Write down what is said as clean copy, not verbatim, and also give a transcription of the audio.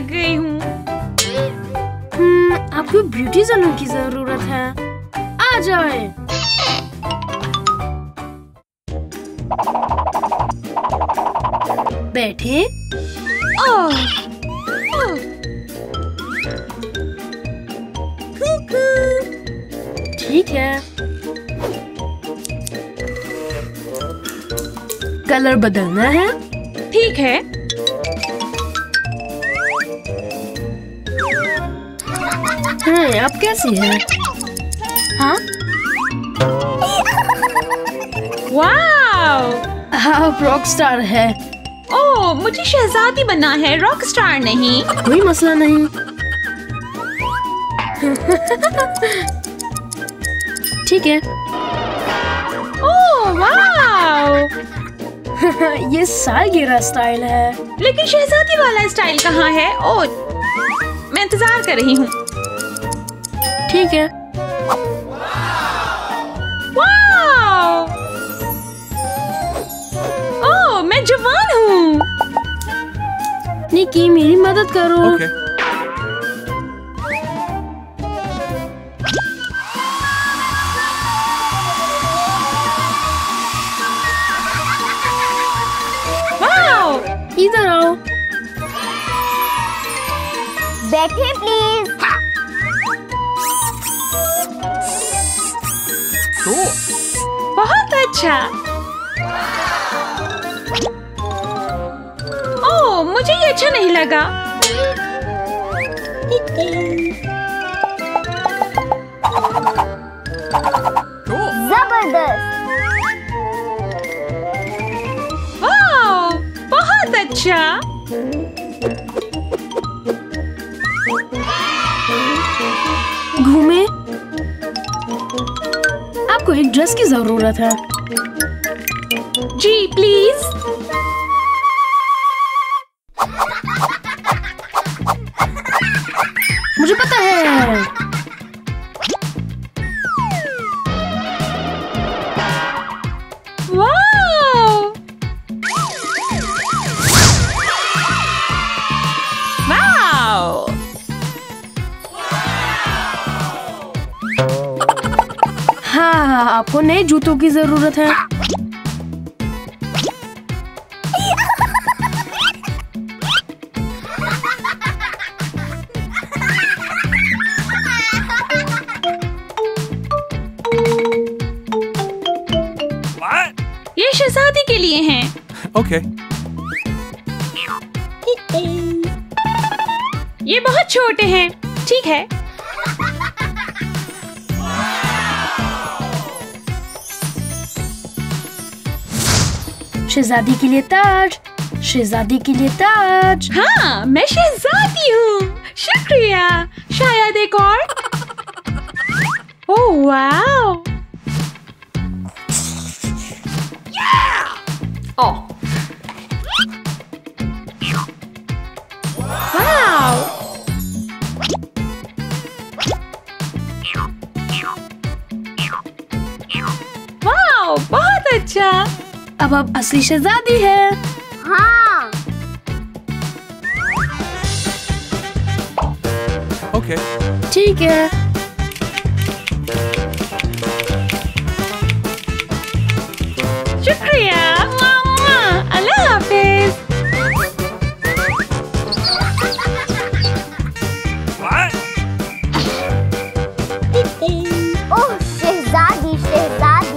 थक गई हूँ। आपको ब्यूटी सैलून की जरूरत है। आ जाए। बैठे। ठीक है। कलर बदलना है। ठीक है। आप कैसी हैं? हाँ? वाव! आप रॉक स्टार है। ओह, मुझे शहजादी बनना है, रॉक स्टार नहीं। कोई मसला नहीं। ठीक है। ओह वाव! ये सालगिरह स्टाइल है। लेकिन शहजादी वाला स्टाइल कहाँ है? ओह, मैं इंतजार कर रही हूँ। ठीक है। वाव! ओह, मैं जवान हूँ। निकी, मेरी मदद करो। Okay. वाव! इधर आओ। बैठे प्लीज। बहुत अच्छा। ओह, मुझे ये अच्छा नहीं लगा। जबरदस्त। वाह, बहुत अच्छा। घूमे। आपको एक ड्रेस की जरूरत है। जी प्लीज। मुझे पता है। वाव! वाव! हाँ, आपको नए जूतों की जरूरत है। ये शहजादी के लिए हैं। Okay. ये बहुत छोटे हैं। ठीक है। शहजादी के लिए ताज। शहजादी के लिए ताज। हाँ, मैं शहजादी हूँ। शुक्रिया। शायद एक और। ओह वाव! ओह, वाव! वाव, बहुत अच्छा। अब आप असली शहजादी है। हाँ। Okay. ठीक है। शुक्रिया।